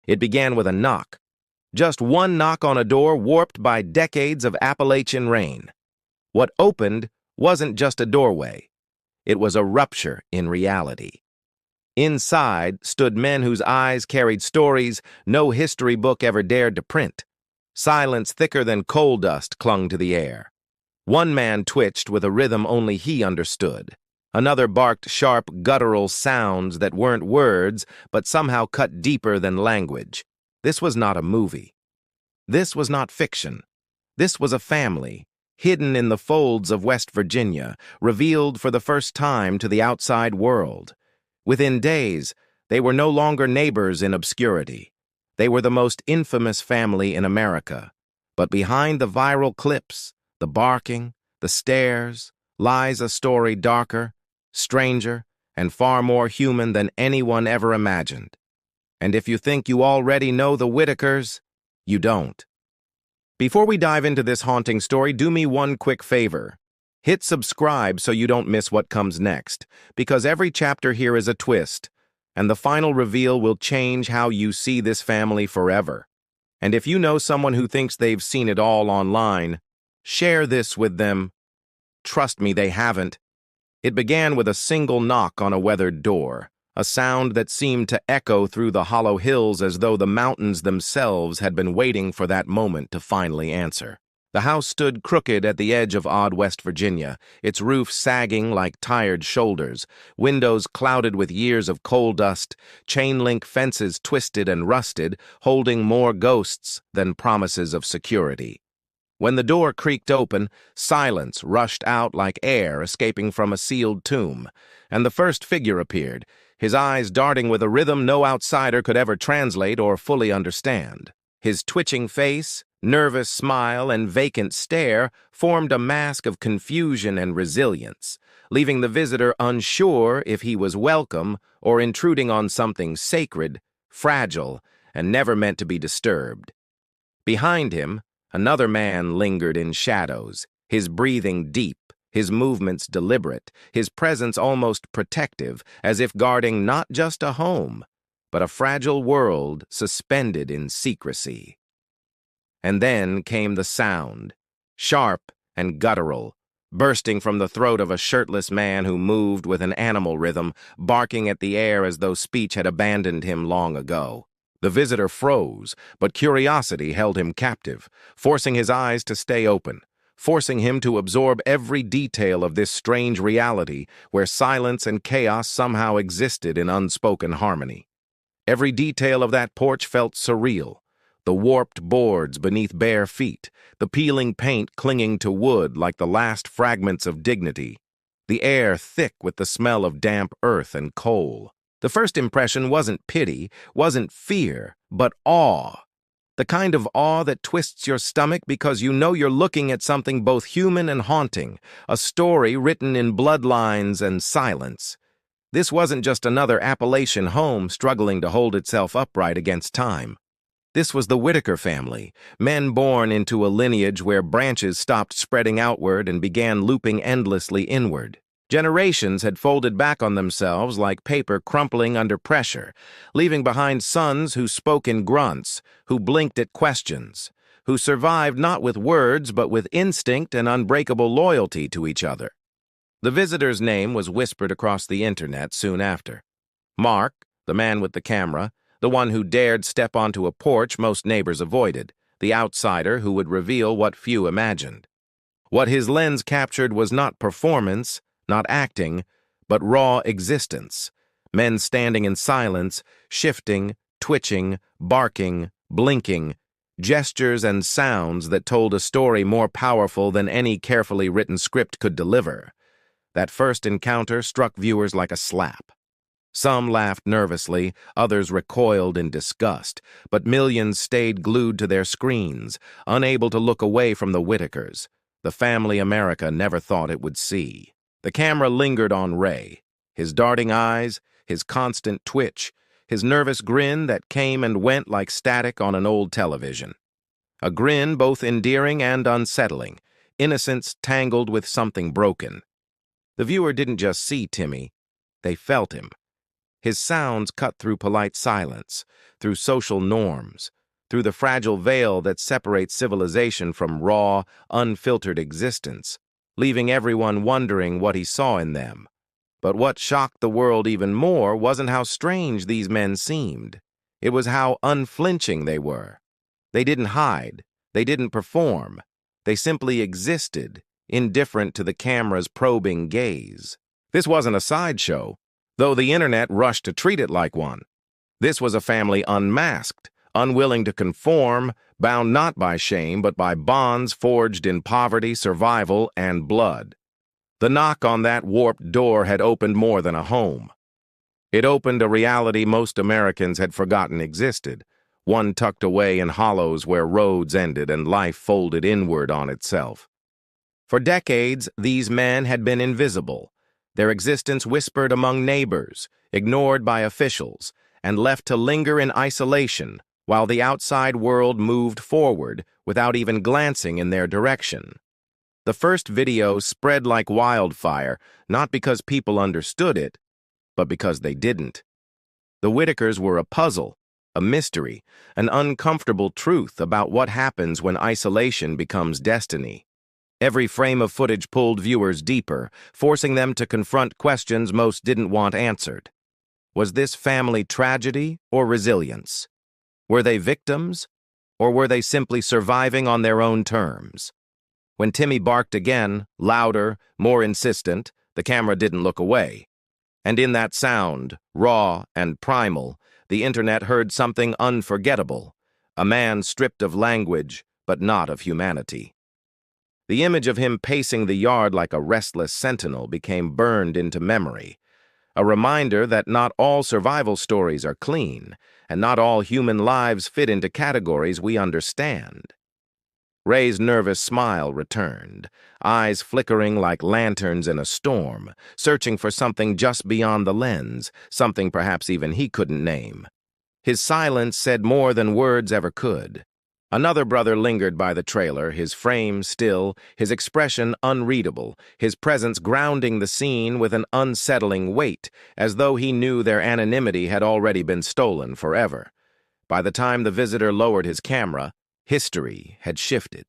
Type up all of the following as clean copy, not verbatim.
It began with a knock. Just one knock on a door warped by decades of Appalachian rain. What opened wasn't just a doorway. It was a rupture in reality. Inside stood men whose eyes carried stories no history book ever dared to print. Silence thicker than coal dust clung to the air. One man twitched with a rhythm only he understood. Another barked sharp, guttural sounds that weren't words, but somehow cut deeper than language. This was not a movie. This was not fiction. This was a family, hidden in the folds of West Virginia, revealed for the first time to the outside world. Within days, they were no longer neighbors in obscurity. They were the most infamous family in America. But behind the viral clips, the barking, the stares, lies a story darker, stranger, and far more human than anyone ever imagined. And if you think you already know the Whitakers, you don't. Before we dive into this haunting story, do me one quick favor. Hit subscribe so you don't miss what comes next, because every chapter here is a twist, and the final reveal will change how you see this family forever. And if you know someone who thinks they've seen it all online, share this with them. Trust me, they haven't. It began with a single knock on a weathered door, a sound that seemed to echo through the hollow hills as though the mountains themselves had been waiting for that moment to finally answer. The house stood crooked at the edge of odd West Virginia, its roof sagging like tired shoulders, windows clouded with years of coal dust, chain-link fences twisted and rusted, holding more ghosts than promises of security. When the door creaked open, silence rushed out like air escaping from a sealed tomb, and the first figure appeared, his eyes darting with a rhythm no outsider could ever translate or fully understand. His twitching face, nervous smile, and vacant stare formed a mask of confusion and resilience, leaving the visitor unsure if he was welcome or intruding on something sacred, fragile, and never meant to be disturbed. Behind him, another man lingered in shadows, his breathing deep, his movements deliberate, his presence almost protective, as if guarding not just a home, but a fragile world suspended in secrecy. And then came the sound, sharp and guttural, bursting from the throat of a shirtless man who moved with an animal rhythm, barking at the air as though speech had abandoned him long ago. The visitor froze, but curiosity held him captive, forcing his eyes to stay open, forcing him to absorb every detail of this strange reality where silence and chaos somehow existed in unspoken harmony. Every detail of that porch felt surreal. The warped boards beneath bare feet, the peeling paint clinging to wood like the last fragments of dignity, the air thick with the smell of damp earth and coal. The first impression wasn't pity, wasn't fear, but awe. The kind of awe that twists your stomach because you know you're looking at something both human and haunting, a story written in bloodlines and silence. This wasn't just another Appalachian home struggling to hold itself upright against time. This was the Whitaker family, men born into a lineage where branches stopped spreading outward and began looping endlessly inward. Generations had folded back on themselves like paper crumpling under pressure, leaving behind sons who spoke in grunts, who blinked at questions, who survived not with words but with instinct and unbreakable loyalty to each other. The visitor's name was whispered across the internet soon after. Mark, the man with the camera, the one who dared step onto a porch most neighbors avoided, the outsider who would reveal what few imagined. What his lens captured was not performance, not acting, but raw existence. Men standing in silence, shifting, twitching, barking, blinking, gestures and sounds that told a story more powerful than any carefully written script could deliver. That first encounter struck viewers like a slap. Some laughed nervously, others recoiled in disgust, but millions stayed glued to their screens, unable to look away from the Whitakers, the family America never thought it would see. The camera lingered on Ray, his darting eyes, his constant twitch, his nervous grin that came and went like static on an old television. A grin both endearing and unsettling, innocence tangled with something broken. The viewer didn't just see Timmy, they felt him. His sounds cut through polite silence, through social norms, through the fragile veil that separates civilization from raw, unfiltered existence, leaving everyone wondering what he saw in them. But what shocked the world even more wasn't how strange these men seemed. It was how unflinching they were. They didn't hide. They didn't perform. They simply existed, indifferent to the camera's probing gaze. This wasn't a sideshow, though the internet rushed to treat it like one. This was a family unmasked, unwilling to conform, bound not by shame but by bonds forged in poverty, survival, and blood. The knock on that warped door had opened more than a home. It opened a reality most Americans had forgotten existed, one tucked away in hollows where roads ended and life folded inward on itself. For decades, these men had been invisible, their existence whispered among neighbors, ignored by officials, and left to linger in isolation while the outside world moved forward without even glancing in their direction. The first video spread like wildfire, not because people understood it, but because they didn't. The Whitakers were a puzzle, a mystery, an uncomfortable truth about what happens when isolation becomes destiny. Every frame of footage pulled viewers deeper, forcing them to confront questions most didn't want answered. Was this family tragedy or resilience? Were they victims, or were they simply surviving on their own terms? When Timmy barked again, louder, more insistent, the camera didn't look away. And in that sound, raw and primal, the internet heard something unforgettable, a man stripped of language, but not of humanity. The image of him pacing the yard like a restless sentinel became burned into memory, a reminder that not all survival stories are clean, and not all human lives fit into categories we understand. Ray's nervous smile returned, eyes flickering like lanterns in a storm, searching for something just beyond the lens, something perhaps even he couldn't name. His silence said more than words ever could. Another brother lingered by the trailer, his frame still, his expression unreadable, his presence grounding the scene with an unsettling weight, as though he knew their anonymity had already been stolen forever. By the time the visitor lowered his camera, history had shifted.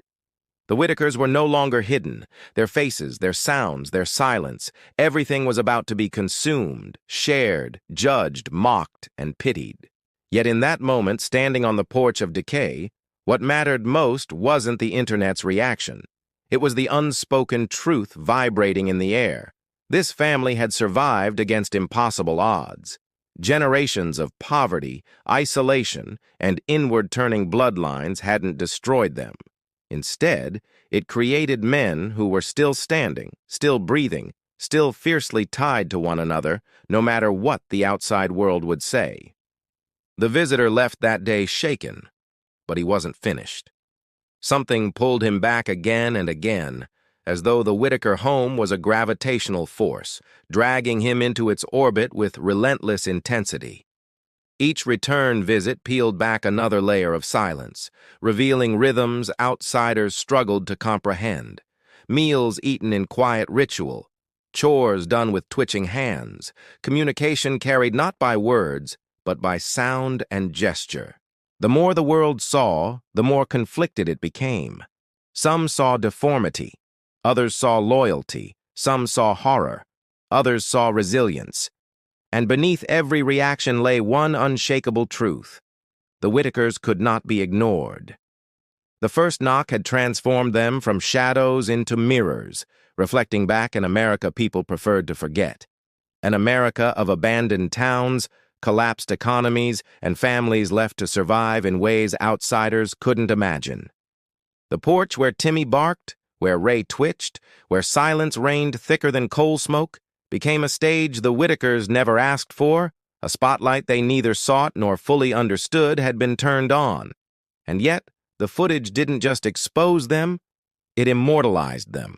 The Whitakers were no longer hidden. Their faces, their sounds, their silence, everything was about to be consumed, shared, judged, mocked, and pitied. Yet in that moment, standing on the porch of decay, what mattered most wasn't the internet's reaction. It was the unspoken truth vibrating in the air. This family had survived against impossible odds. Generations of poverty, isolation, and inward-turning bloodlines hadn't destroyed them. Instead, it created men who were still standing, still breathing, still fiercely tied to one another, no matter what the outside world would say. The visitor left that day shaken, but he wasn't finished. Something pulled him back again and again, as though the Whitaker home was a gravitational force, dragging him into its orbit with relentless intensity. Each return visit peeled back another layer of silence, revealing rhythms outsiders struggled to comprehend. Meals eaten in quiet ritual, chores done with twitching hands, communication carried not by words, but by sound and gesture. The more the world saw, the more conflicted it became. Some saw deformity, others saw loyalty, some saw horror, others saw resilience. And beneath every reaction lay one unshakable truth. The Whitakers could not be ignored. The first knock had transformed them from shadows into mirrors, reflecting back an America people preferred to forget. An America of abandoned towns, collapsed economies, and families left to survive in ways outsiders couldn't imagine. The porch where Timmy barked, where Ray twitched, where silence reigned thicker than coal smoke, became a stage the Whitakers never asked for, a spotlight they neither sought nor fully understood had been turned on. And yet, the footage didn't just expose them, it immortalized them.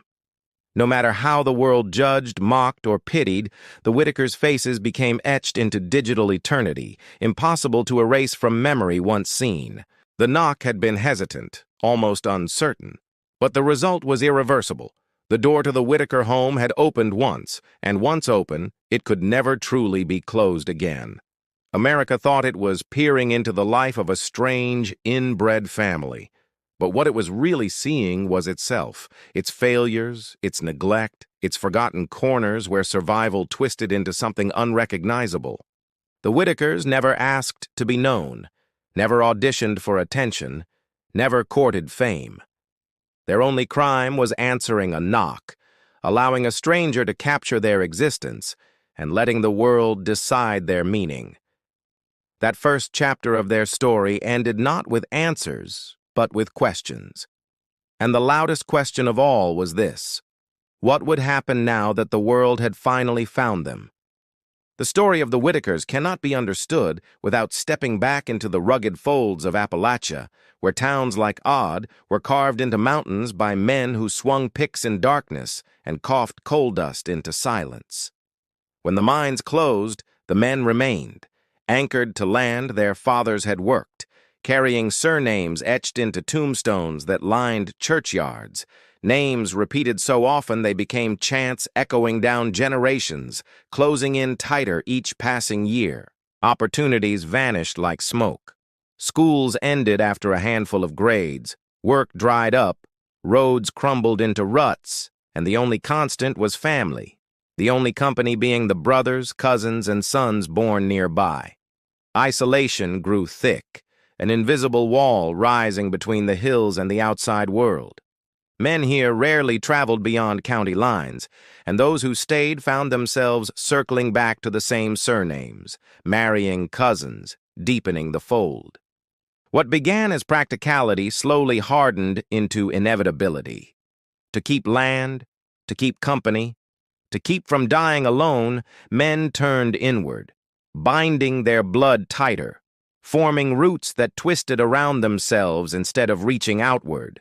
No matter how the world judged, mocked, or pitied, the Whitakers' faces became etched into digital eternity, impossible to erase from memory once seen. The knock had been hesitant, almost uncertain, but the result was irreversible. The door to the Whitaker home had opened once, and once open, it could never truly be closed again. America thought it was peering into the life of a strange, inbred family. But what it was really seeing was itself, its failures, its neglect, its forgotten corners where survival twisted into something unrecognizable. The Whitakers never asked to be known, never auditioned for attention, never courted fame. Their only crime was answering a knock, allowing a stranger to capture their existence, and letting the world decide their meaning. That first chapter of their story ended not with answers, but with questions. And the loudest question of all was this: what would happen now that the world had finally found them? The story of the Whitakers cannot be understood without stepping back into the rugged folds of Appalachia, where towns like Odd were carved into mountains by men who swung picks in darkness and coughed coal dust into silence. When the mines closed, the men remained, anchored to land their fathers had worked, carrying surnames etched into tombstones that lined churchyards, names repeated so often they became chants echoing down generations, closing in tighter each passing year. Opportunities vanished like smoke. Schools ended after a handful of grades, work dried up, roads crumbled into ruts, and the only constant was family, the only company being the brothers, cousins, and sons born nearby. Isolation grew thick, an invisible wall rising between the hills and the outside world. Men here rarely traveled beyond county lines, and those who stayed found themselves circling back to the same surnames, marrying cousins, deepening the fold. What began as practicality slowly hardened into inevitability. To keep land, to keep company, to keep from dying alone, men turned inward, binding their blood tighter, forming roots that twisted around themselves instead of reaching outward.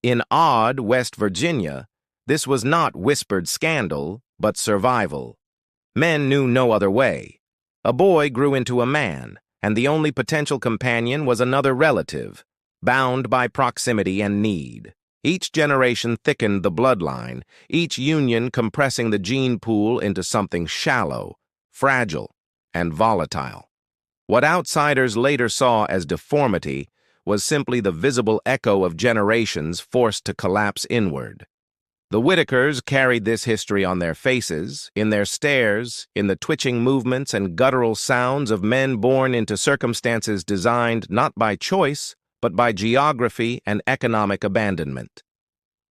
In Odd, West Virginia, this was not whispered scandal, but survival. Men knew no other way. A boy grew into a man, and the only potential companion was another relative, bound by proximity and need. Each generation thickened the bloodline, each union compressing the gene pool into something shallow, fragile, and volatile. What outsiders later saw as deformity was simply the visible echo of generations forced to collapse inward. The Whitakers carried this history on their faces, in their stares, in the twitching movements and guttural sounds of men born into circumstances designed not by choice, but by geography and economic abandonment.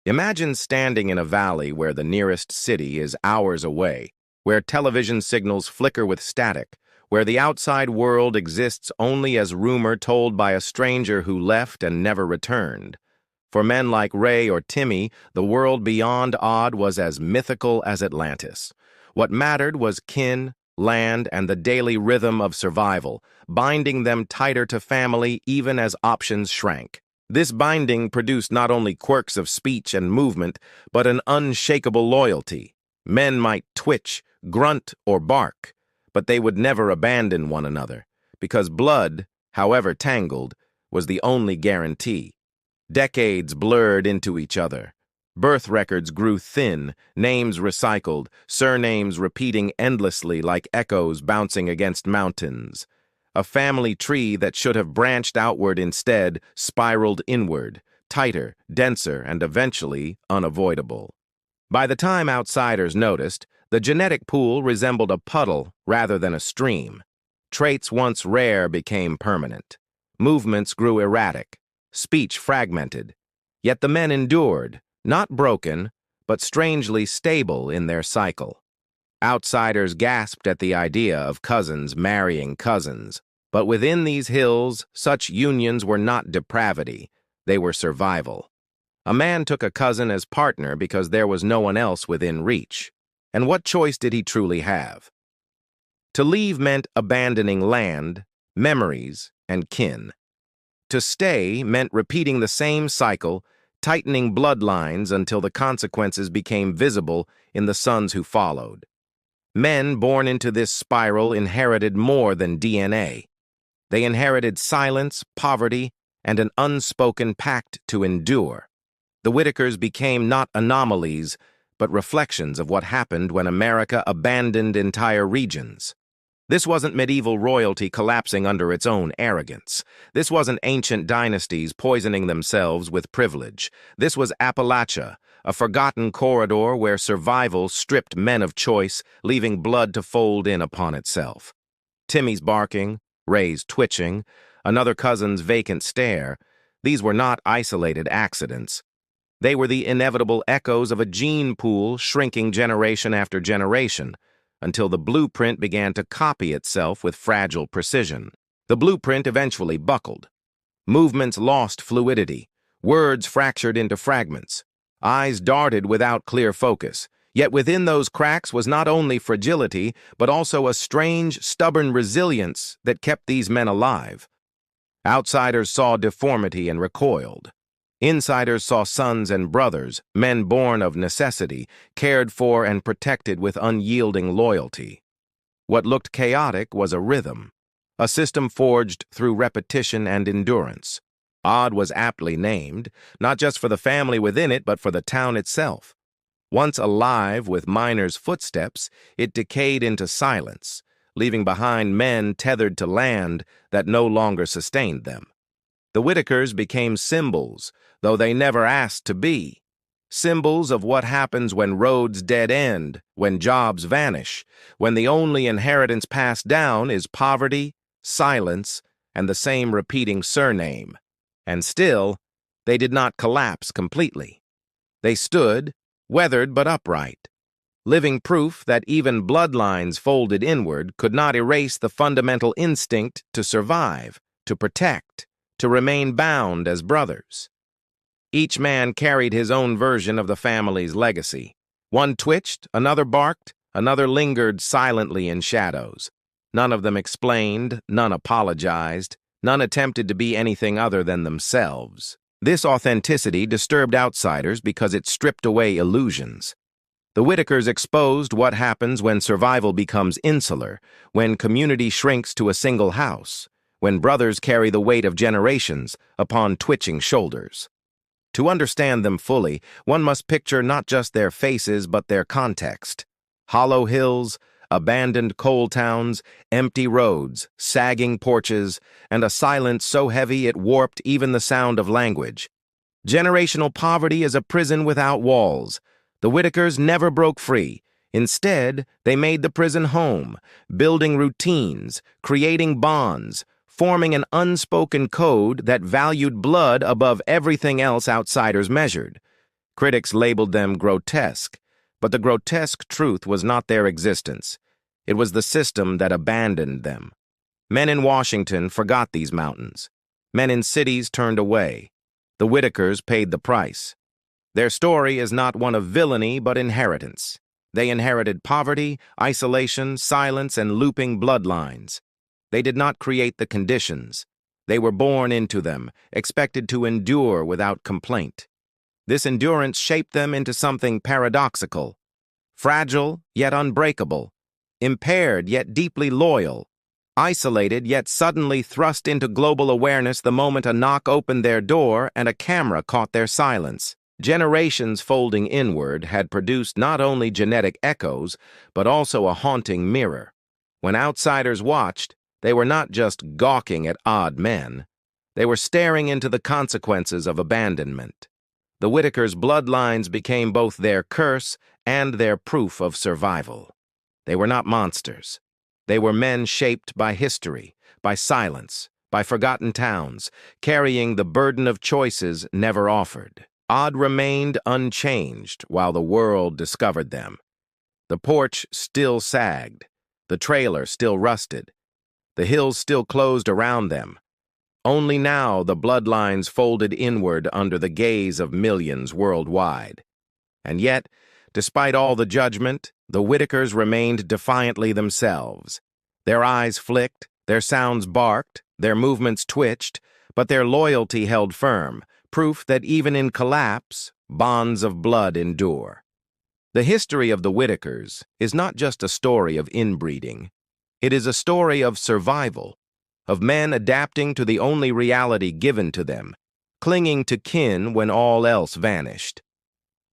Imagine standing in a valley where the nearest city is hours away, where television signals flicker with static, where the outside world exists only as rumor told by a stranger who left and never returned. For men like Ray or Timmy, the world beyond Odd was as mythical as Atlantis. What mattered was kin, land, and the daily rhythm of survival, binding them tighter to family even as options shrank. This binding produced not only quirks of speech and movement, but an unshakable loyalty. Men might twitch, grunt, or bark, but they would never abandon one another, because blood, however tangled, was the only guarantee. Decades blurred into each other. Birth records grew thin, names recycled, surnames repeating endlessly like echoes bouncing against mountains. A family tree that should have branched outward instead spiraled inward, tighter, denser, and eventually unavoidable. By the time outsiders noticed, the genetic pool resembled a puddle rather than a stream. Traits once rare became permanent. Movements grew erratic, speech fragmented. Yet the men endured, not broken, but strangely stable in their cycle. Outsiders gasped at the idea of cousins marrying cousins, but within these hills, such unions were not depravity, they were survival. A man took a cousin as partner because there was no one else within reach. And what choice did he truly have? To leave meant abandoning land, memories, and kin. To stay meant repeating the same cycle, tightening bloodlines until the consequences became visible in the sons who followed. Men born into this spiral inherited more than DNA. They inherited silence, poverty, and an unspoken pact to endure. The Whitakers became not anomalies, but reflections of what happened when America abandoned entire regions. This wasn't medieval royalty collapsing under its own arrogance. This wasn't ancient dynasties poisoning themselves with privilege. This was Appalachia, a forgotten corridor where survival stripped men of choice, leaving blood to fold in upon itself. Timmy's barking, Ray's twitching, another cousin's vacant stare, these were not isolated accidents. They were the inevitable echoes of a gene pool shrinking generation after generation, until the blueprint began to copy itself with fragile precision. The blueprint eventually buckled. Movements lost fluidity, words fractured into fragments, eyes darted without clear focus. Yet within those cracks was not only fragility, but also a strange, stubborn resilience that kept these men alive. Outsiders saw deformity and recoiled. Insiders saw sons and brothers, men born of necessity, cared for and protected with unyielding loyalty. What looked chaotic was a rhythm, a system forged through repetition and endurance. Odd was aptly named, not just for the family within it, but for the town itself. Once alive with miners' footsteps, it decayed into silence, leaving behind men tethered to land that no longer sustained them. The Whitakers became symbols, though they never asked to be. Symbols of what happens when roads dead end, when jobs vanish, when the only inheritance passed down is poverty, silence, and the same repeating surname. And still, they did not collapse completely. They stood, weathered but upright, living proof that even bloodlines folded inward could not erase the fundamental instinct to survive, to protect, to remain bound as brothers. Each man carried his own version of the family's legacy. One twitched, another barked, another lingered silently in shadows. None of them explained, none apologized, none attempted to be anything other than themselves. This authenticity disturbed outsiders because it stripped away illusions. The Whitakers exposed what happens when survival becomes insular, when community shrinks to a single house, when brothers carry the weight of generations upon twitching shoulders. To understand them fully, one must picture not just their faces but their context. Hollow hills, abandoned coal towns, empty roads, sagging porches, and a silence so heavy it warped even the sound of language. Generational poverty is a prison without walls. The Whitakers never broke free. Instead, they made the prison home, building routines, creating bonds, forming an unspoken code that valued blood above everything else outsiders measured. Critics labeled them grotesque, but the grotesque truth was not their existence. It was the system that abandoned them. Men in Washington forgot these mountains. Men in cities turned away. The Whitakers paid the price. Their story is not one of villainy but inheritance. They inherited poverty, isolation, silence, and looping bloodlines. They did not create the conditions. They were born into them, expected to endure without complaint. This endurance shaped them into something paradoxical. Fragile, yet unbreakable. Impaired, yet deeply loyal. Isolated, yet suddenly thrust into global awareness the moment a knock opened their door and a camera caught their silence. Generations folding inward had produced not only genetic echoes, but also a haunting mirror. When outsiders watched, they were not just gawking at odd men. They were staring into the consequences of abandonment. The Whitakers' bloodlines became both their curse and their proof of survival. They were not monsters. They were men shaped by history, by silence, by forgotten towns, carrying the burden of choices never offered. Odd remained unchanged while the world discovered them. The porch still sagged. The trailer still rusted. The hills still closed around them. Only now the bloodlines folded inward under the gaze of millions worldwide. And yet, despite all the judgment, the Whitakers remained defiantly themselves. Their eyes flicked, their sounds barked, their movements twitched, but their loyalty held firm, proof that even in collapse, bonds of blood endure. The history of the Whitakers is not just a story of inbreeding. It is a story of survival, of men adapting to the only reality given to them, clinging to kin when all else vanished.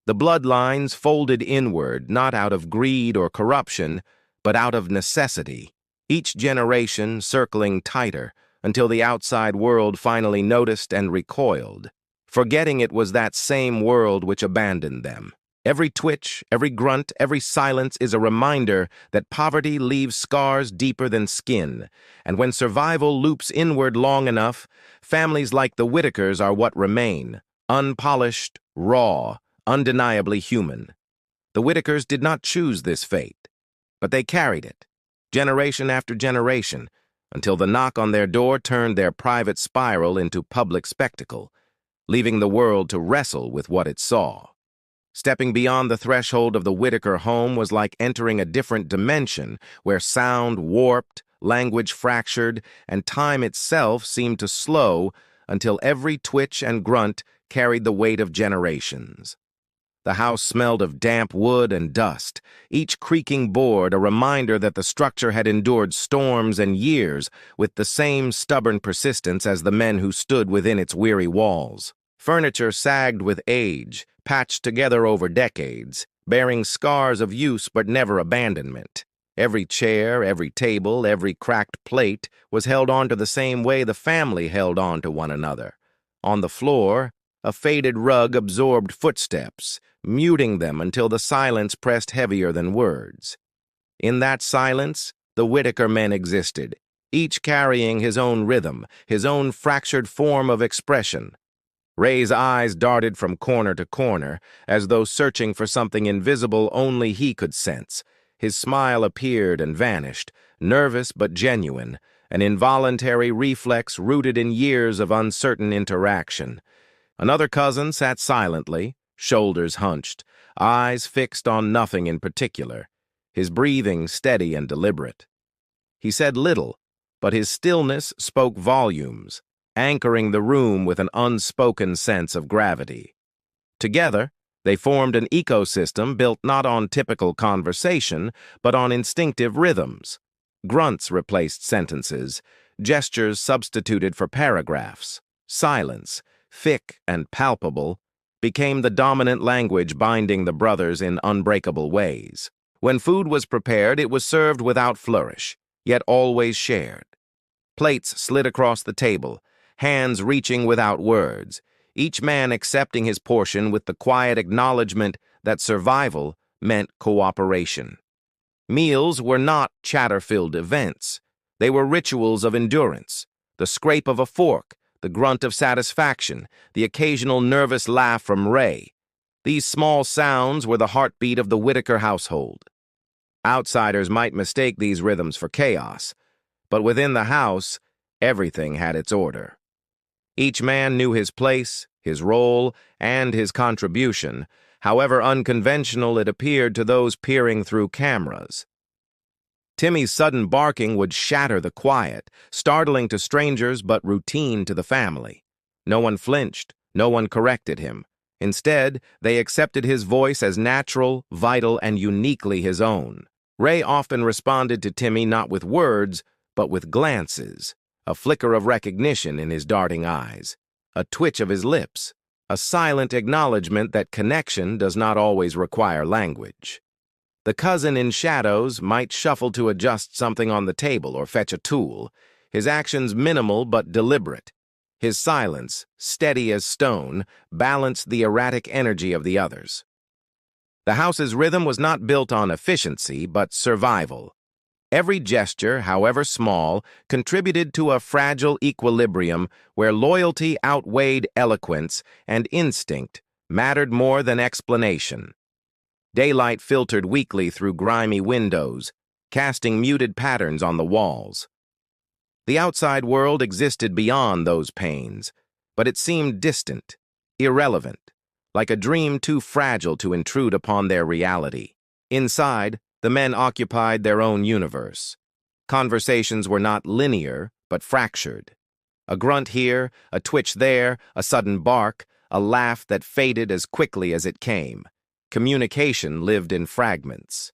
The bloodlines folded inward, not out of greed or corruption, but out of necessity, each generation circling tighter until the outside world finally noticed and recoiled, forgetting it was that same world which abandoned them. Every twitch, every grunt, every silence is a reminder that poverty leaves scars deeper than skin, and when survival loops inward long enough, families like the Whitakers are what remain, unpolished, raw, undeniably human. The Whitakers did not choose this fate, but they carried it, generation after generation, until the knock on their door turned their private spiral into public spectacle, leaving the world to wrestle with what it saw. Stepping beyond the threshold of the Whitaker home was like entering a different dimension where sound warped, language fractured, and time itself seemed to slow until every twitch and grunt carried the weight of generations. The house smelled of damp wood and dust, each creaking board a reminder that the structure had endured storms and years with the same stubborn persistence as the men who stood within its weary walls. Furniture sagged with age, patched together over decades, bearing scars of use but never abandonment. Every chair, every table, every cracked plate was held onto the same way the family held on to one another. On the floor, a faded rug absorbed footsteps, muting them until the silence pressed heavier than words. In that silence, the Whitaker men existed, each carrying his own rhythm, his own fractured form of expression. Ray's eyes darted from corner to corner, as though searching for something invisible only he could sense. His smile appeared and vanished, nervous but genuine, an involuntary reflex rooted in years of uncertain interaction. Another cousin sat silently, shoulders hunched, eyes fixed on nothing in particular, his breathing steady and deliberate. He said little, but his stillness spoke volumes, anchoring the room with an unspoken sense of gravity. Together, they formed an ecosystem built not on typical conversation, but on instinctive rhythms. Grunts replaced sentences, gestures substituted for paragraphs. Silence, thick and palpable, became the dominant language binding the brothers in unbreakable ways. When food was prepared, it was served without flourish, yet always shared. Plates slid across the table, hands reaching without words, each man accepting his portion with the quiet acknowledgement that survival meant cooperation. Meals were not chatter-filled events. They were rituals of endurance, the scrape of a fork, the grunt of satisfaction, the occasional nervous laugh from Ray. These small sounds were the heartbeat of the Whitaker household. Outsiders might mistake these rhythms for chaos, but within the house, everything had its order. Each man knew his place, his role, and his contribution, however unconventional it appeared to those peering through cameras. Timmy's sudden barking would shatter the quiet, startling to strangers but routine to the family. No one flinched, no one corrected him. Instead, they accepted his voice as natural, vital, and uniquely his own. Ray often responded to Timmy not with words, but with glances, a flicker of recognition in his darting eyes, a twitch of his lips, a silent acknowledgement that connection does not always require language. The cousin in shadows might shuffle to adjust something on the table or fetch a tool, his actions minimal but deliberate. His silence, steady as stone, balanced the erratic energy of the others. The house's rhythm was not built on efficiency, but survival. Every gesture, however small, contributed to a fragile equilibrium where loyalty outweighed eloquence and instinct mattered more than explanation. Daylight filtered weakly through grimy windows, casting muted patterns on the walls. The outside world existed beyond those panes, but it seemed distant, irrelevant, like a dream too fragile to intrude upon their reality. Inside, the men occupied their own universe. Conversations were not linear, but fractured. A grunt here, a twitch there, a sudden bark, a laugh that faded as quickly as it came. Communication lived in fragments.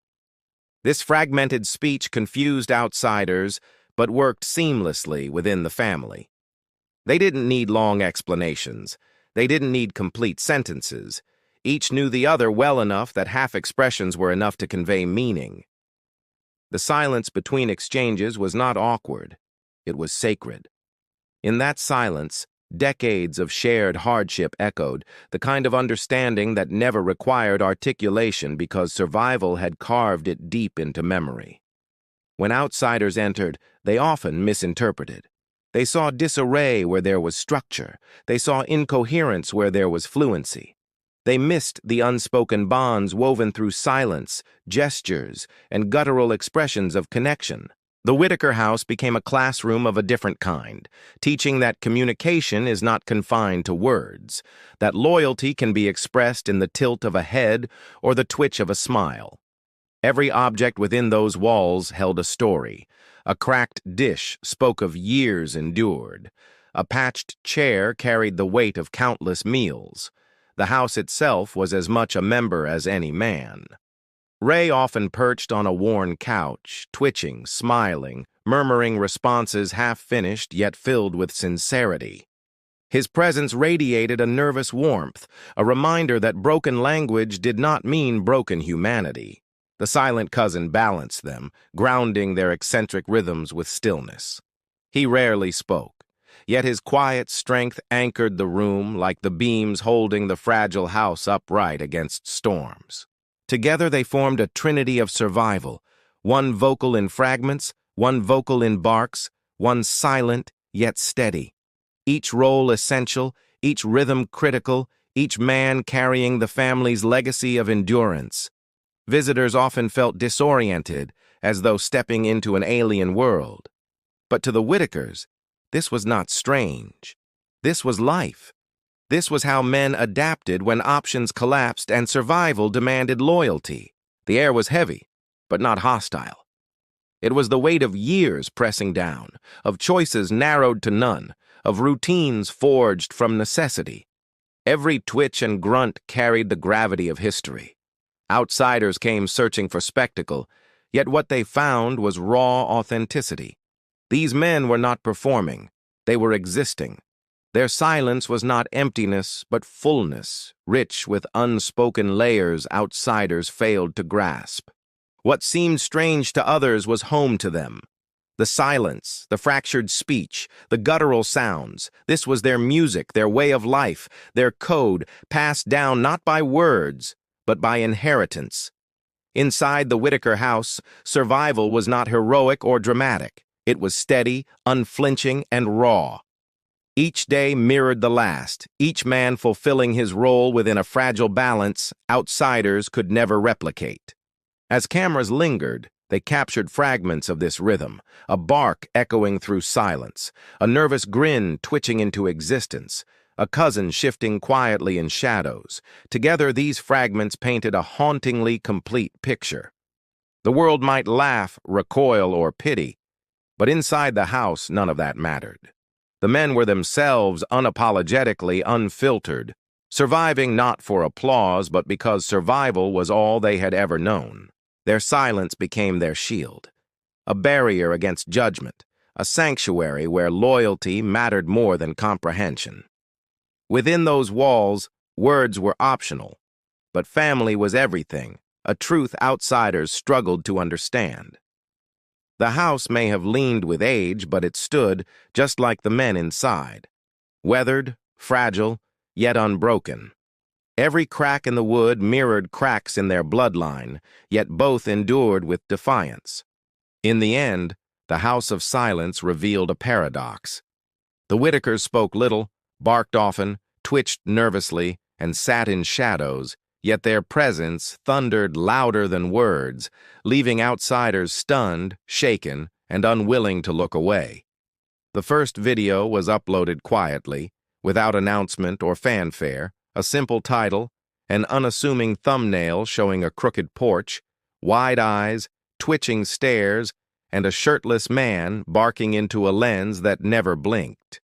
This fragmented speech confused outsiders, but worked seamlessly within the family. They didn't need long explanations. They didn't need complete sentences. Each knew the other well enough that half expressions were enough to convey meaning. The silence between exchanges was not awkward. It was sacred. In that silence, decades of shared hardship echoed, the kind of understanding that never required articulation because survival had carved it deep into memory. When outsiders entered, they often misinterpreted. They saw disarray where there was structure. They saw incoherence where there was fluency. They missed the unspoken bonds woven through silence, gestures, and guttural expressions of connection. The Whitaker house became a classroom of a different kind, teaching that communication is not confined to words, that loyalty can be expressed in the tilt of a head or the twitch of a smile. Every object within those walls held a story. A cracked dish spoke of years endured. A patched chair carried the weight of countless meals. The house itself was as much a member as any man. Ray often perched on a worn couch, twitching, smiling, murmuring responses half-finished yet filled with sincerity. His presence radiated a nervous warmth, a reminder that broken language did not mean broken humanity. The silent cousin balanced them, grounding their eccentric rhythms with stillness. He rarely spoke, yet his quiet strength anchored the room like the beams holding the fragile house upright against storms. Together they formed a trinity of survival, one vocal in fragments, one vocal in barks, one silent yet steady. Each role essential, each rhythm critical, each man carrying the family's legacy of endurance. Visitors often felt disoriented, as though stepping into an alien world. But to the Whitakers, this was not strange. This was life. This was how men adapted when options collapsed and survival demanded loyalty. The air was heavy, but not hostile. It was the weight of years pressing down, of choices narrowed to none, of routines forged from necessity. Every twitch and grunt carried the gravity of history. Outsiders came searching for spectacle, yet what they found was raw authenticity. These men were not performing, they were existing. Their silence was not emptiness, but fullness, rich with unspoken layers outsiders failed to grasp. What seemed strange to others was home to them. The silence, the fractured speech, the guttural sounds, this was their music, their way of life, their code, passed down not by words, but by inheritance. Inside the Whitaker house, survival was not heroic or dramatic. It was steady, unflinching, and raw. Each day mirrored the last, each man fulfilling his role within a fragile balance outsiders could never replicate. As cameras lingered, they captured fragments of this rhythm, a bark echoing through silence, a nervous grin twitching into existence, a cousin shifting quietly in shadows. Together, these fragments painted a hauntingly complete picture. The world might laugh, recoil, or pity, but inside the house, none of that mattered. The men were themselves unapologetically unfiltered, surviving not for applause, but because survival was all they had ever known. Their silence became their shield, a barrier against judgment, a sanctuary where loyalty mattered more than comprehension. Within those walls, words were optional, but family was everything, a truth outsiders struggled to understand. The house may have leaned with age, but it stood just like the men inside, weathered, fragile, yet unbroken. Every crack in the wood mirrored cracks in their bloodline, yet both endured with defiance. In the end, the House of Silence revealed a paradox. The Whitakers spoke little, barked often, twitched nervously, and sat in shadows, yet their presence thundered louder than words, leaving outsiders stunned, shaken, and unwilling to look away. The first video was uploaded quietly, without announcement or fanfare, a simple title, an unassuming thumbnail showing a crooked porch, wide eyes, twitching stares, and a shirtless man barking into a lens that never blinked.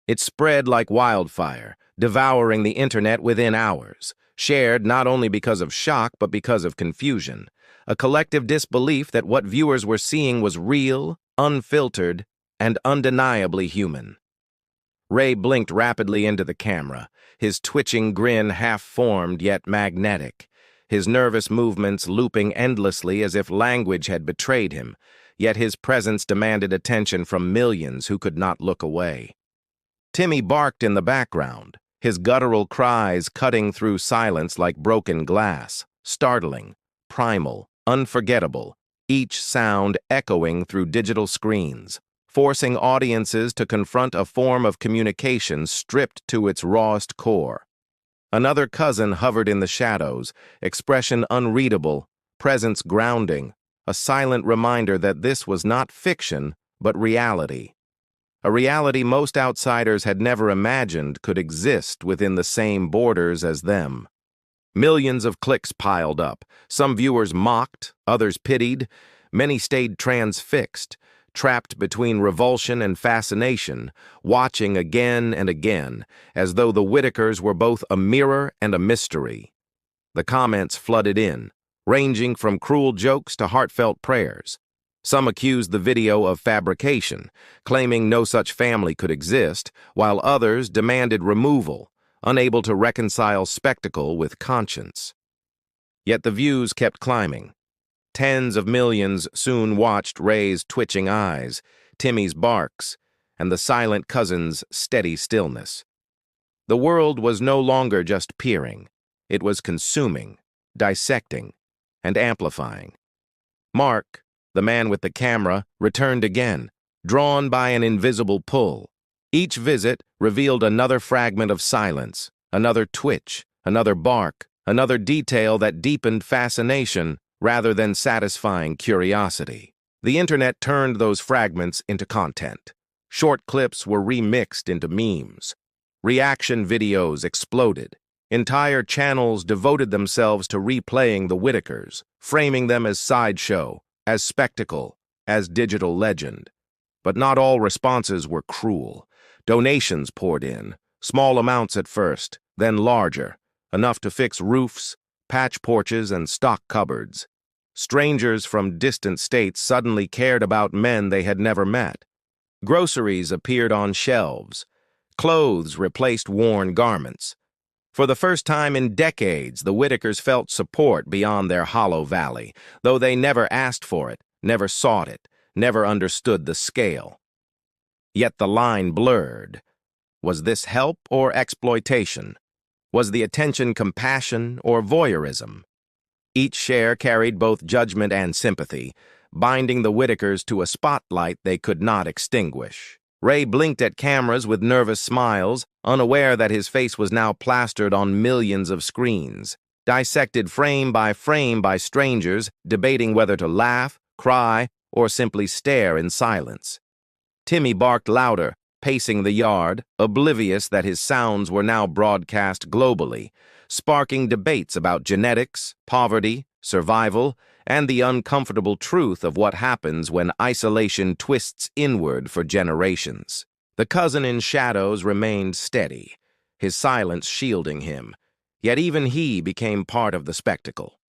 It spread like wildfire, devouring the internet within hours, shared not only because of shock but because of confusion, a collective disbelief that what viewers were seeing was real, unfiltered, and undeniably human. Ray blinked rapidly into the camera, his twitching grin half-formed yet magnetic, his nervous movements looping endlessly as if language had betrayed him, yet his presence demanded attention from millions who could not look away. Timmy barked in the background, his guttural cries cutting through silence like broken glass, startling, primal, unforgettable, each sound echoing through digital screens, forcing audiences to confront a form of communication stripped to its rawest core. Another cousin hovered in the shadows, expression unreadable, presence grounding, a silent reminder that this was not fiction, but reality. A reality most outsiders had never imagined could exist within the same borders as them. Millions of clicks piled up. Some viewers mocked, others pitied. Many stayed transfixed, trapped between revulsion and fascination, watching again and again, as though the Whitakers were both a mirror and a mystery. The comments flooded in, ranging from cruel jokes to heartfelt prayers. Some accused the video of fabrication, claiming no such family could exist, while others demanded removal, unable to reconcile spectacle with conscience. Yet the views kept climbing. Tens of millions soon watched Ray's twitching eyes, Timmy's barks, and the silent cousin's steady stillness. The world was no longer just peering. It was consuming, dissecting, and amplifying. Mark, the man with the camera, returned again, drawn by an invisible pull. Each visit revealed another fragment of silence, another twitch, another bark, another detail that deepened fascination rather than satisfying curiosity. The internet turned those fragments into content. Short clips were remixed into memes. Reaction videos exploded. Entire channels devoted themselves to replaying the Whitakers, framing them as sideshow, as spectacle, as digital legend. But not all responses were cruel. Donations poured in, small amounts at first, then larger, enough to fix roofs, patch porches, and stock cupboards. Strangers from distant states suddenly cared about men they had never met. Groceries appeared on shelves. Clothes replaced worn garments. For the first time in decades, the Whitakers felt support beyond their hollow valley, though they never asked for it, never sought it, never understood the scale. Yet the line blurred. Was this help or exploitation? Was the attention compassion or voyeurism? Each share carried both judgment and sympathy, binding the Whitakers to a spotlight they could not extinguish. Ray blinked at cameras with nervous smiles, unaware that his face was now plastered on millions of screens, dissected frame by strangers, debating whether to laugh, cry, or simply stare in silence. Timmy barked louder, pacing the yard, oblivious that his sounds were now broadcast globally, sparking debates about genetics, poverty, survival, and the uncomfortable truth of what happens when isolation twists inward for generations. The cousin in shadows remained steady, his silence shielding him, yet even he became part of the spectacle.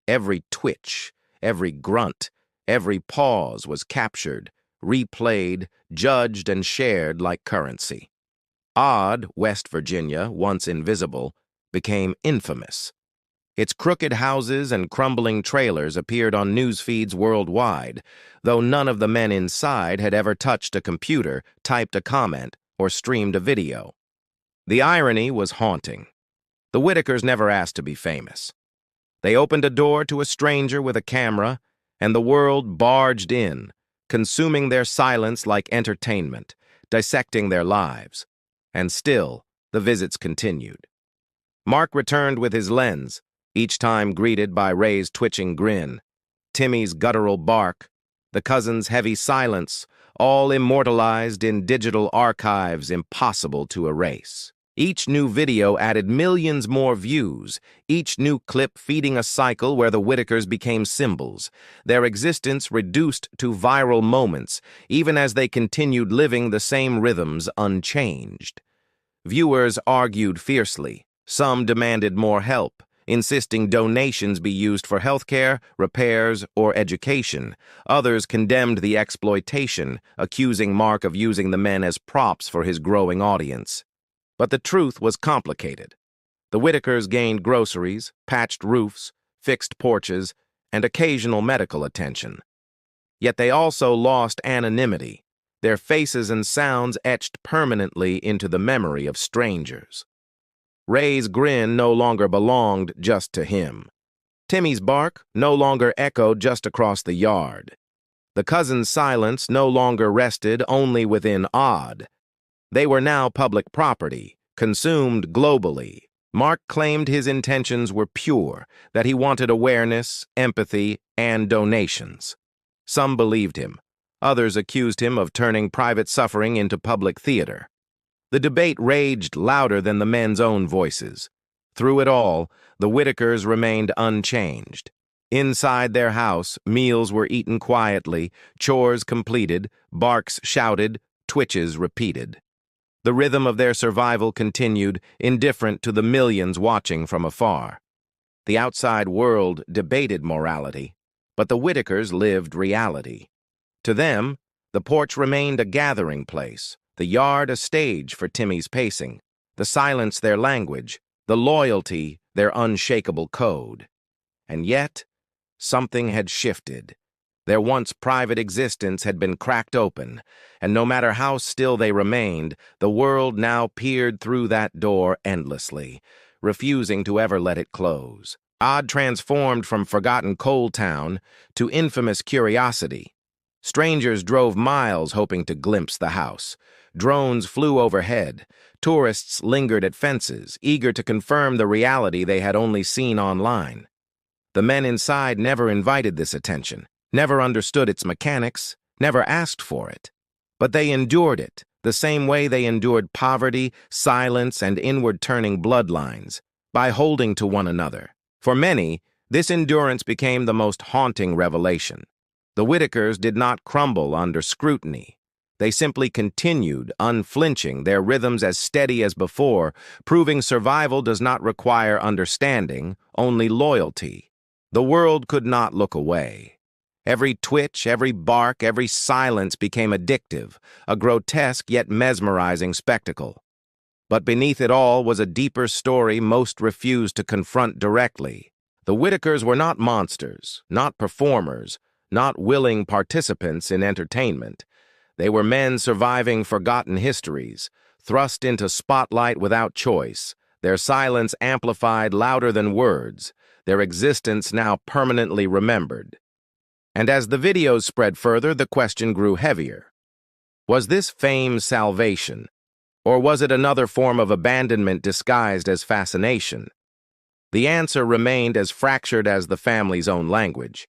Every twitch, every grunt, every pause was captured, replayed, judged, and shared like currency. Odd, West Virginia, once invisible, became infamous. Its crooked houses and crumbling trailers appeared on news feeds worldwide, though none of the men inside had ever touched a computer, typed a comment, or streamed a video. The irony was haunting. The Whitakers never asked to be famous. They opened a door to a stranger with a camera, and the world barged in, consuming their silence like entertainment, dissecting their lives. And still, the visits continued. Mark returned with his lens, each time greeted by Ray's twitching grin, Timmy's guttural bark, the cousin's heavy silence, all immortalized in digital archives impossible to erase. Each new video added millions more views, each new clip feeding a cycle where the Whitakers became symbols, their existence reduced to viral moments, even as they continued living the same rhythms unchanged. Viewers argued fiercely. Some demanded more help, insisting donations be used for healthcare, repairs, or education. Others condemned the exploitation, accusing Mark of using the men as props for his growing audience. But the truth was complicated. The Whitakers gained groceries, patched roofs, fixed porches, and occasional medical attention. Yet they also lost anonymity, their faces and sounds etched permanently into the memory of strangers. Ray's grin no longer belonged just to him. Timmy's bark no longer echoed just across the yard. The cousins' silence no longer rested only within odd. They were now public property, consumed globally. Mark claimed his intentions were pure, that he wanted awareness, empathy, and donations. Some believed him. Others accused him of turning private suffering into public theater. The debate raged louder than the men's own voices. Through it all, the Whitakers remained unchanged. Inside their house, meals were eaten quietly, chores completed, barks shouted, twitches repeated. The rhythm of their survival continued, indifferent to the millions watching from afar. The outside world debated morality, but the Whitakers lived reality. To them, the porch remained a gathering place, the yard a stage for Timmy's pacing, the silence their language, the loyalty their unshakable code. And yet, something had shifted. Their once private existence had been cracked open, and no matter how still they remained, the world now peered through that door endlessly, refusing to ever let it close. Odd transformed from forgotten coal town to infamous curiosity. Strangers drove miles hoping to glimpse the house. Drones flew overhead. Tourists lingered at fences, eager to confirm the reality they had only seen online. The men inside never invited this attention, never understood its mechanics, never asked for it. But they endured it, the same way they endured poverty, silence, and inward-turning bloodlines, by holding to one another. For many, this endurance became the most haunting revelation. The Whitakers did not crumble under scrutiny. They simply continued, unflinching, their rhythms as steady as before, proving survival does not require understanding, only loyalty. The world could not look away. Every twitch, every bark, every silence became addictive, a grotesque yet mesmerizing spectacle. But beneath it all was a deeper story most refused to confront directly. The Whitakers were not monsters, not performers, not willing participants in entertainment. They were men surviving forgotten histories, thrust into spotlight without choice, their silence amplified louder than words, their existence now permanently remembered. And as the videos spread further, the question grew heavier. Was this fame salvation, or was it another form of abandonment disguised as fascination? The answer remained as fractured as the family's own language.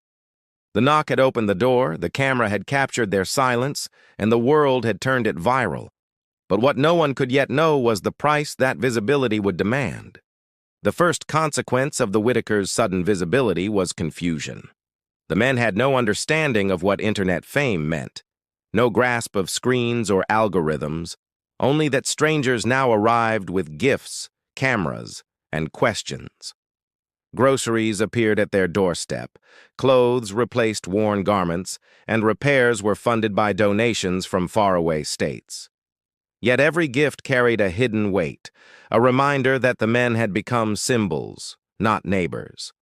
The knock had opened the door, the camera had captured their silence, and the world had turned it viral. But what no one could yet know was the price that visibility would demand. The first consequence of the Whitakers' sudden visibility was confusion. The men had no understanding of what internet fame meant, no grasp of screens or algorithms, only that strangers now arrived with gifts, cameras, and questions. Groceries appeared at their doorstep, clothes replaced worn garments, and repairs were funded by donations from faraway states. Yet every gift carried a hidden weight, a reminder that the men had become symbols, not neighbors.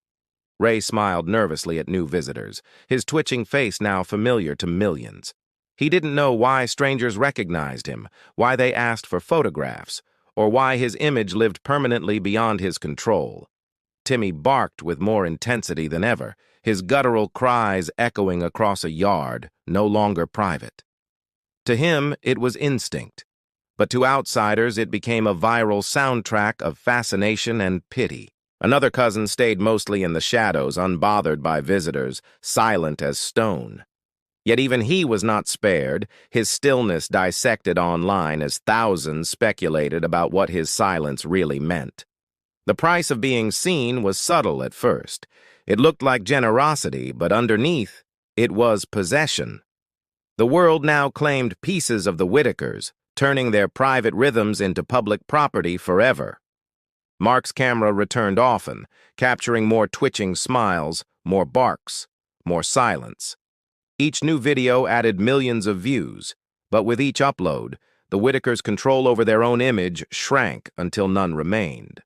Ray smiled nervously at new visitors, his twitching face now familiar to millions. He didn't know why strangers recognized him, why they asked for photographs, or why his image lived permanently beyond his control. Timmy barked with more intensity than ever, his guttural cries echoing across a yard, no longer private. To him, it was instinct, but to outsiders it became a viral soundtrack of fascination and pity. Another cousin stayed mostly in the shadows, unbothered by visitors, silent as stone. Yet even he was not spared, his stillness dissected online as thousands speculated about what his silence really meant. The price of being seen was subtle at first. It looked like generosity, but underneath, it was possession. The world now claimed pieces of the Whitakers, turning their private rhythms into public property forever. Mark's camera returned often, capturing more twitching smiles, more barks, more silence. Each new video added millions of views, but with each upload, the Whitakers' control over their own image shrank until none remained.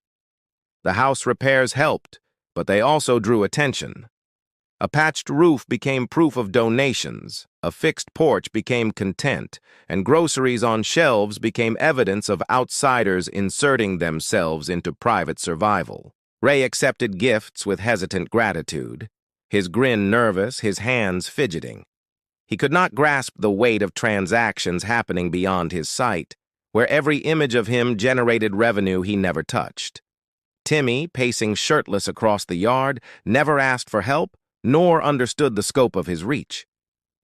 The house repairs helped, but they also drew attention. A patched roof became proof of donations, a fixed porch became content, and groceries on shelves became evidence of outsiders inserting themselves into private survival. Ray accepted gifts with hesitant gratitude, his grin nervous, his hands fidgeting. He could not grasp the weight of transactions happening beyond his sight, where every image of him generated revenue he never touched. Timmy, pacing shirtless across the yard, never asked for help, nor understood the scope of his reach.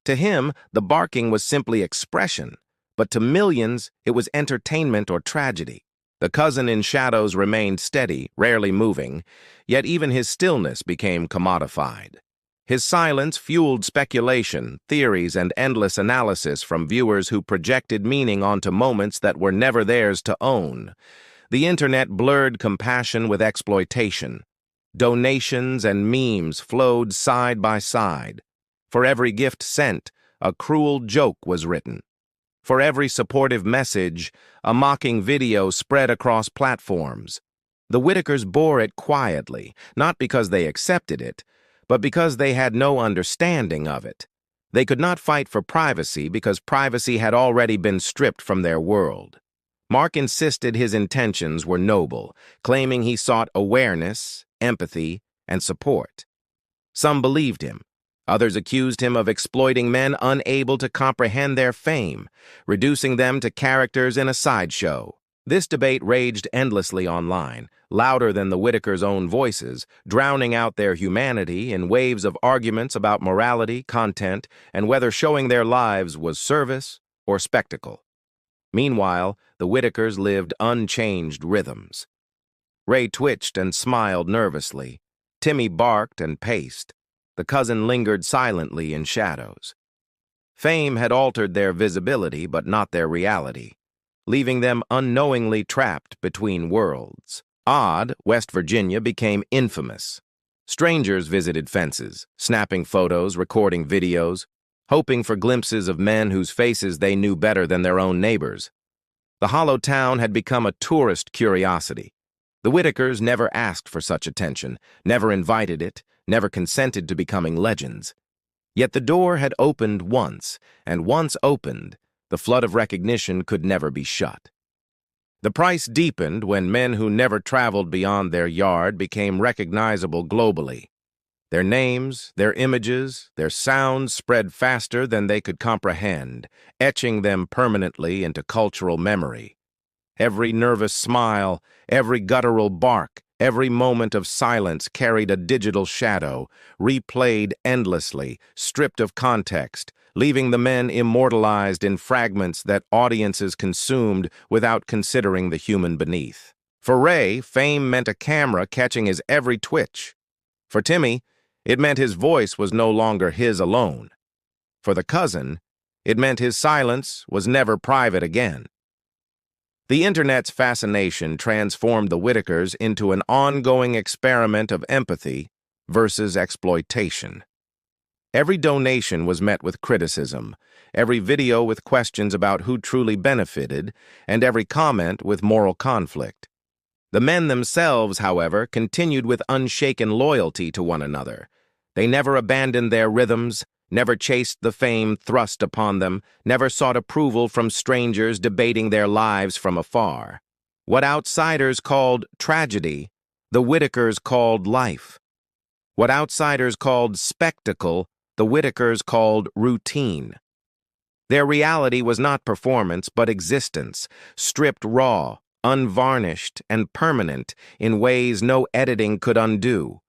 To him, the barking was simply expression, but to millions, it was entertainment or tragedy. The cousin in shadows remained steady, rarely moving, yet even his stillness became commodified. His silence fueled speculation, theories, and endless analysis from viewers who projected meaning onto moments that were never theirs to own. The internet blurred compassion with exploitation. Donations and memes flowed side by side. For every gift sent, a cruel joke was written. For every supportive message, a mocking video spread across platforms. The Whitakers bore it quietly, not because they accepted it, but because they had no understanding of it. They could not fight for privacy because privacy had already been stripped from their world. Mark insisted his intentions were noble, claiming he sought awareness, empathy, and support. Some believed him. Others accused him of exploiting men unable to comprehend their fame, reducing them to characters in a sideshow. This debate raged endlessly online, louder than the Whitakers' own voices, drowning out their humanity in waves of arguments about morality, content, and whether showing their lives was service or spectacle. Meanwhile, the Whitakers lived unchanged rhythms. Ray twitched and smiled nervously. Timmy barked and paced. The cousin lingered silently in shadows. Fame had altered their visibility, but not their reality, leaving them unknowingly trapped between worlds. Odd, West Virginia became infamous. Strangers visited fences, snapping photos, recording videos, hoping for glimpses of men whose faces they knew better than their own neighbors. The hollow town had become a tourist curiosity. The Whitakers never asked for such attention, never invited it, never consented to becoming legends. Yet the door had opened once, and once opened, the flood of recognition could never be shut. The price deepened when men who never traveled beyond their yard became recognizable globally. Their names, their images, their sounds spread faster than they could comprehend, etching them permanently into cultural memory. Every nervous smile, every guttural bark, every moment of silence carried a digital shadow, replayed endlessly, stripped of context, leaving the men immortalized in fragments that audiences consumed without considering the human beneath. For Ray, fame meant a camera catching his every twitch. For Timmy, it meant his voice was no longer his alone. For the cousin, it meant his silence was never private again. The internet's fascination transformed the Whitakers into an ongoing experiment of empathy versus exploitation. Every donation was met with criticism, every video with questions about who truly benefited, and every comment with moral conflict. The men themselves, however, continued with unshaken loyalty to one another. They never abandoned their rhythms, never chased the fame thrust upon them, never sought approval from strangers debating their lives from afar. What outsiders called tragedy, the Whitakers called life. What outsiders called spectacle, the Whitakers called routine. Their reality was not performance, but existence, stripped raw, unvarnished, and permanent in ways no editing could undo.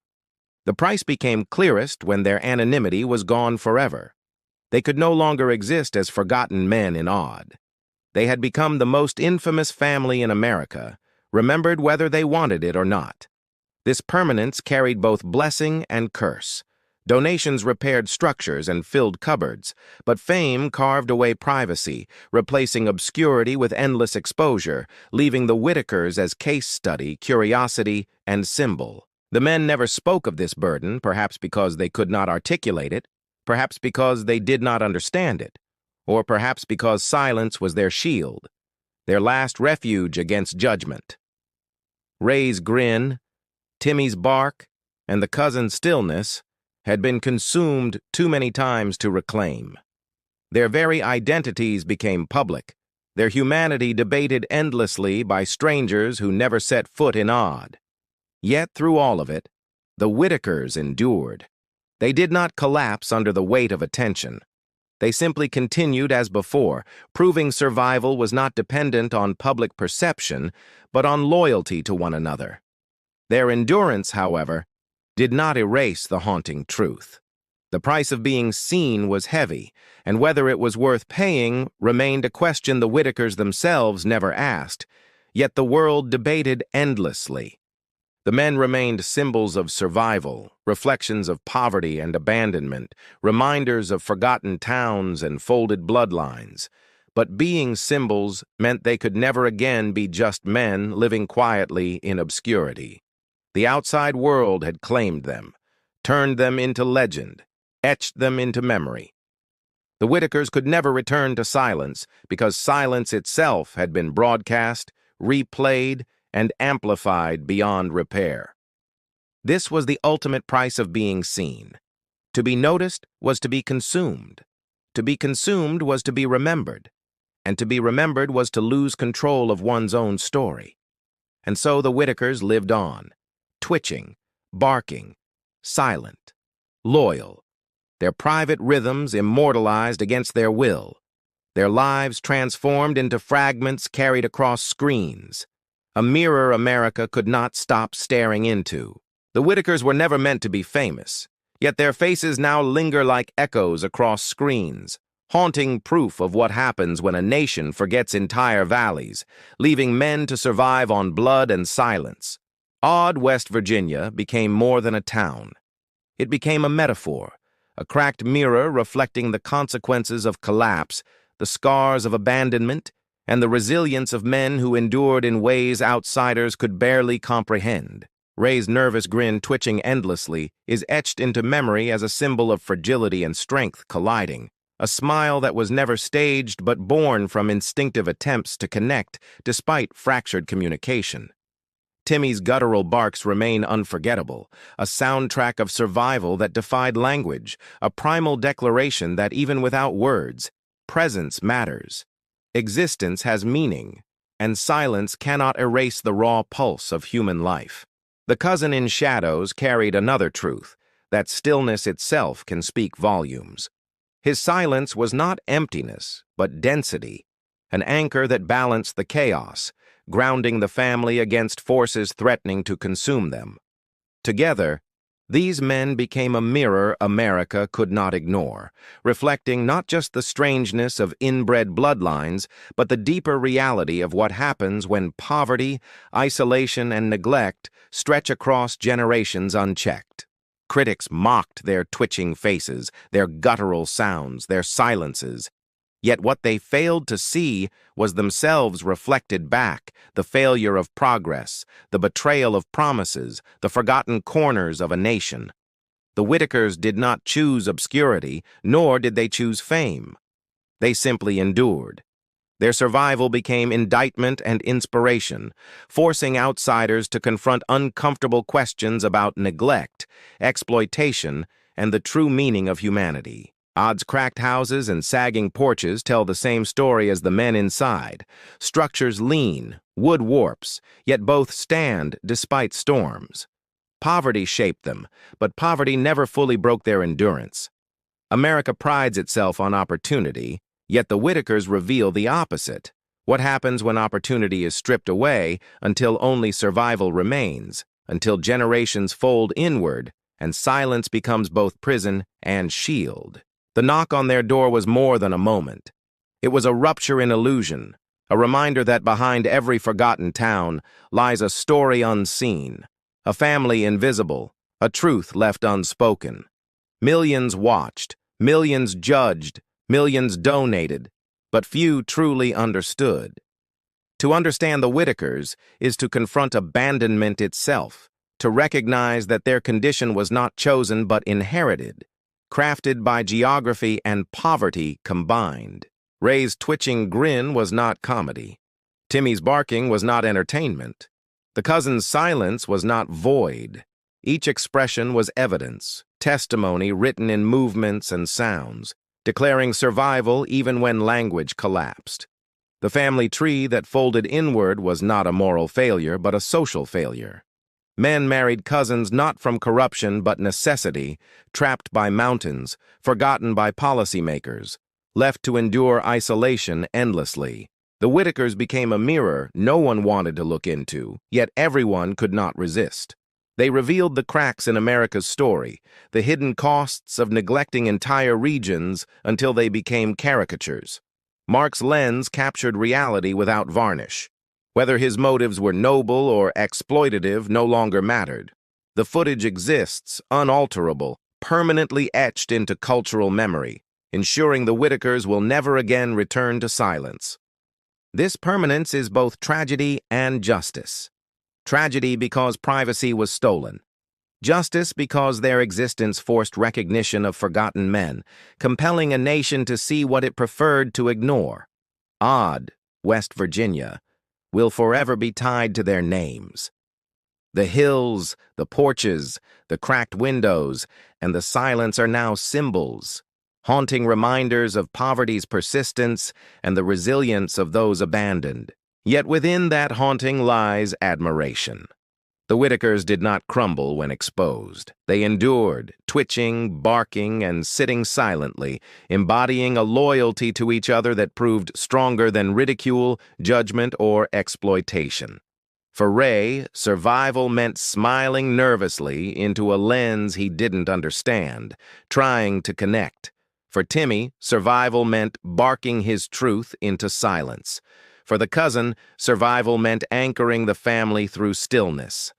The price became clearest when their anonymity was gone forever. They could no longer exist as forgotten men in Odd. They had become the most infamous family in America, remembered whether they wanted it or not. This permanence carried both blessing and curse. Donations repaired structures and filled cupboards, but fame carved away privacy, replacing obscurity with endless exposure, leaving the Whitakers as case study, curiosity, and symbol. The men never spoke of this burden, perhaps because they could not articulate it, perhaps because they did not understand it, or perhaps because silence was their shield, their last refuge against judgment. Ray's grin, Timmy's bark, and the cousin's stillness had been consumed too many times to reclaim. Their very identities became public, their humanity debated endlessly by strangers who never set foot in Odd. Yet through all of it, the Whitakers endured. They did not collapse under the weight of attention. They simply continued as before, proving survival was not dependent on public perception, but on loyalty to one another. Their endurance, however, did not erase the haunting truth. The price of being seen was heavy, and whether it was worth paying remained a question the Whitakers themselves never asked, yet the world debated endlessly. The men remained symbols of survival, reflections of poverty and abandonment, reminders of forgotten towns and folded bloodlines. But being symbols meant they could never again be just men living quietly in obscurity. The outside world had claimed them, turned them into legend, etched them into memory. The Whitakers could never return to silence because silence itself had been broadcast, replayed, and amplified beyond repair. This was the ultimate price of being seen. To be noticed was to be consumed. To be consumed was to be remembered. And to be remembered was to lose control of one's own story. And so the Whitakers lived on, twitching, barking, silent, loyal, their private rhythms immortalized against their will, their lives transformed into fragments carried across screens, a mirror America could not stop staring into. The Whitakers were never meant to be famous, yet their faces now linger like echoes across screens, haunting proof of what happens when a nation forgets entire valleys, leaving men to survive on blood and silence. Odd, West Virginia became more than a town. It became a metaphor, a cracked mirror reflecting the consequences of collapse, the scars of abandonment, and the resilience of men who endured in ways outsiders could barely comprehend. Ray's nervous grin twitching endlessly is etched into memory as a symbol of fragility and strength colliding, a smile that was never staged but born from instinctive attempts to connect despite fractured communication. Timmy's guttural barks remain unforgettable, a soundtrack of survival that defied language, a primal declaration that even without words, presence matters. Existence has meaning, and silence cannot erase the raw pulse of human life. The cousin in shadows carried another truth, that stillness itself can speak volumes. His silence was not emptiness, but density, an anchor that balanced the chaos, grounding the family against forces threatening to consume them. Together, these men became a mirror America could not ignore, reflecting not just the strangeness of inbred bloodlines, but the deeper reality of what happens when poverty, isolation, and neglect stretch across generations unchecked. Critics mocked their twitching faces, their guttural sounds, their silences. Yet what they failed to see was themselves reflected back, the failure of progress, the betrayal of promises, the forgotten corners of a nation. The Whitakers did not choose obscurity, nor did they choose fame. They simply endured. Their survival became indictment and inspiration, forcing outsiders to confront uncomfortable questions about neglect, exploitation, and the true meaning of humanity. Odd's cracked houses and sagging porches tell the same story as the men inside. Structures lean, wood warps, yet both stand despite storms. Poverty shaped them, but poverty never fully broke their endurance. America prides itself on opportunity, yet the Whitakers reveal the opposite. What happens when opportunity is stripped away until only survival remains, until generations fold inward and silence becomes both prison and shield? The knock on their door was more than a moment. It was a rupture in illusion, a reminder that behind every forgotten town lies a story unseen, a family invisible, a truth left unspoken. Millions watched, millions judged, millions donated, but few truly understood. To understand the Whitakers is to confront abandonment itself, to recognize that their condition was not chosen but inherited, crafted by geography and poverty combined. Ray's twitching grin was not comedy. Timmy's barking was not entertainment. The cousin's silence was not void. Each expression was evidence, testimony written in movements and sounds, declaring survival even when language collapsed. The family tree that folded inward was not a moral failure, but a social failure. Men married cousins not from corruption but necessity, trapped by mountains, forgotten by policymakers, left to endure isolation endlessly. The Whitakers became a mirror no one wanted to look into, yet everyone could not resist. They revealed the cracks in America's story, the hidden costs of neglecting entire regions until they became caricatures. Mark's lens captured reality without varnish. Whether his motives were noble or exploitative no longer mattered. The footage exists, unalterable, permanently etched into cultural memory, ensuring the Whitakers will never again return to silence. This permanence is both tragedy and justice. Tragedy because privacy was stolen. Justice because their existence forced recognition of forgotten men, compelling a nation to see what it preferred to ignore. Odd, West Virginia, will forever be tied to their names. The hills, the porches, the cracked windows, and the silence are now symbols, haunting reminders of poverty's persistence and the resilience of those abandoned. Yet within that haunting lies admiration. The Whitakers did not crumble when exposed. They endured, twitching, barking, and sitting silently, embodying a loyalty to each other that proved stronger than ridicule, judgment, or exploitation. For Ray, survival meant smiling nervously into a lens he didn't understand, trying to connect. For Timmy, survival meant barking his truth into silence. For the cousin, survival meant anchoring the family through stillness.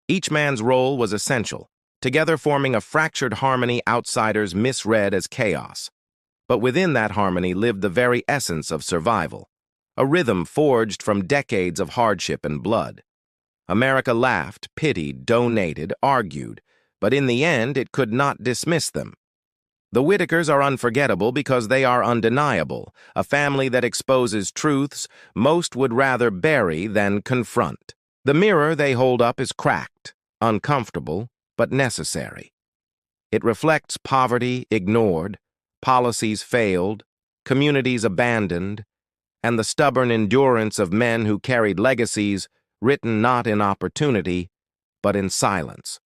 Each man's role was essential, together forming a fractured harmony outsiders misread as chaos. But within that harmony lived the very essence of survival, a rhythm forged from decades of hardship and blood. America laughed, pitied, donated, argued, but in the end it could not dismiss them. The Whitakers are unforgettable because they are undeniable, a family that exposes truths most would rather bury than confront. The mirror they hold up is cracked, uncomfortable, but necessary. It reflects poverty ignored, policies failed, communities abandoned, and the stubborn endurance of men who carried legacies written not in opportunity, but in silence.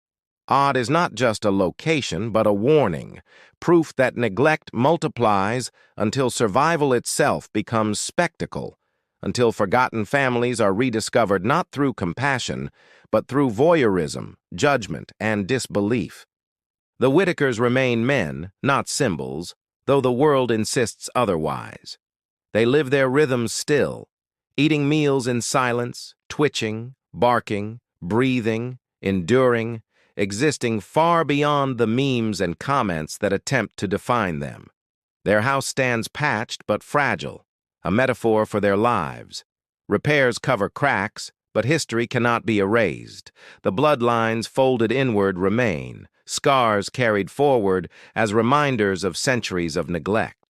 Odd is not just a location, but a warning, proof that neglect multiplies until survival itself becomes spectacle, until forgotten families are rediscovered not through compassion, but through voyeurism, judgment, and disbelief. The Whitakers remain men, not symbols, though the world insists otherwise. They live their rhythms still, eating meals in silence, twitching, barking, breathing, enduring, existing far beyond the memes and comments that attempt to define them. Their house stands patched but fragile, a metaphor for their lives. Repairs cover cracks, but history cannot be erased. The bloodlines folded inward remain, scars carried forward as reminders of centuries of neglect.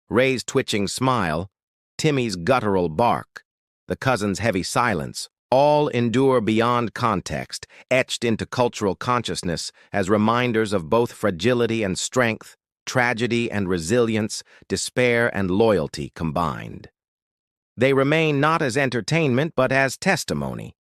Ray's twitching smile, Timmy's guttural bark, the cousin's heavy silence, all endure beyond context, etched into cultural consciousness as reminders of both fragility and strength, tragedy and resilience, despair and loyalty combined. They remain not as entertainment but as testimony,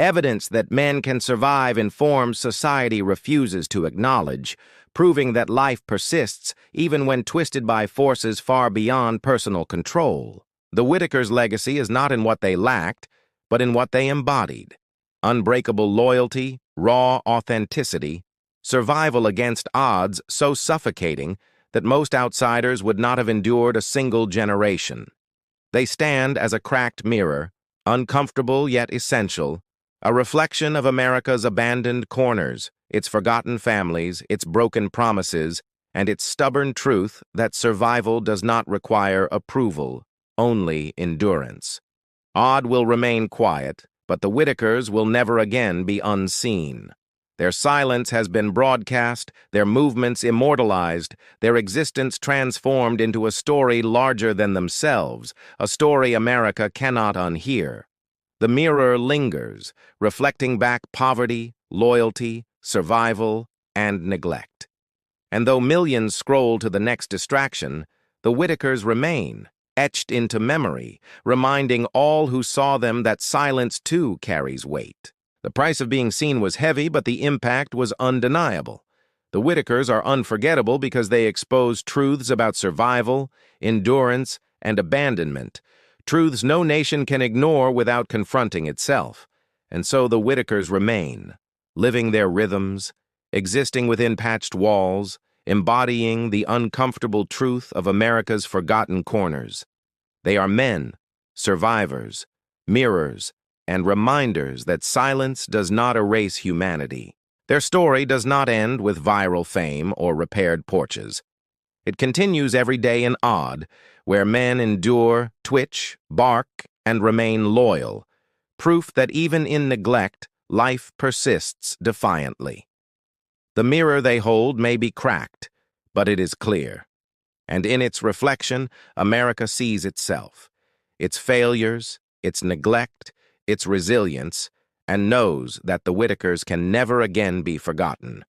evidence that men can survive in forms society refuses to acknowledge, proving that life persists even when twisted by forces far beyond personal control. The Whitakers' legacy is not in what they lacked, but in what they embodied. Unbreakable loyalty, raw authenticity, survival against odds so suffocating that most outsiders would not have endured a single generation. They stand as a cracked mirror, uncomfortable yet essential, a reflection of America's abandoned corners, its forgotten families, its broken promises, and its stubborn truth that survival does not require approval, only endurance. Odd will remain quiet, but the Whitakers will never again be unseen. Their silence has been broadcast, their movements immortalized, their existence transformed into a story larger than themselves, a story America cannot unhear. The mirror lingers, reflecting back poverty, loyalty, survival, and neglect. And though millions scroll to the next distraction, the Whitakers remain, etched into memory, reminding all who saw them that silence too carries weight. The price of being seen was heavy, but the impact was undeniable. The Whitakers are unforgettable because they expose truths about survival, endurance, and abandonment, truths no nation can ignore without confronting itself. And so the Whitakers remain, living their rhythms, existing within patched walls, embodying the uncomfortable truth of America's forgotten corners. They are men, survivors, mirrors, and reminders that silence does not erase humanity. Their story does not end with viral fame or repaired porches. It continues every day in Odd, where men endure, twitch, bark, and remain loyal, proof that even in neglect, life persists defiantly. The mirror they hold may be cracked, but it is clear. And in its reflection, America sees itself, its failures, its neglect, its resilience, and knows that the Whitakers can never again be forgotten.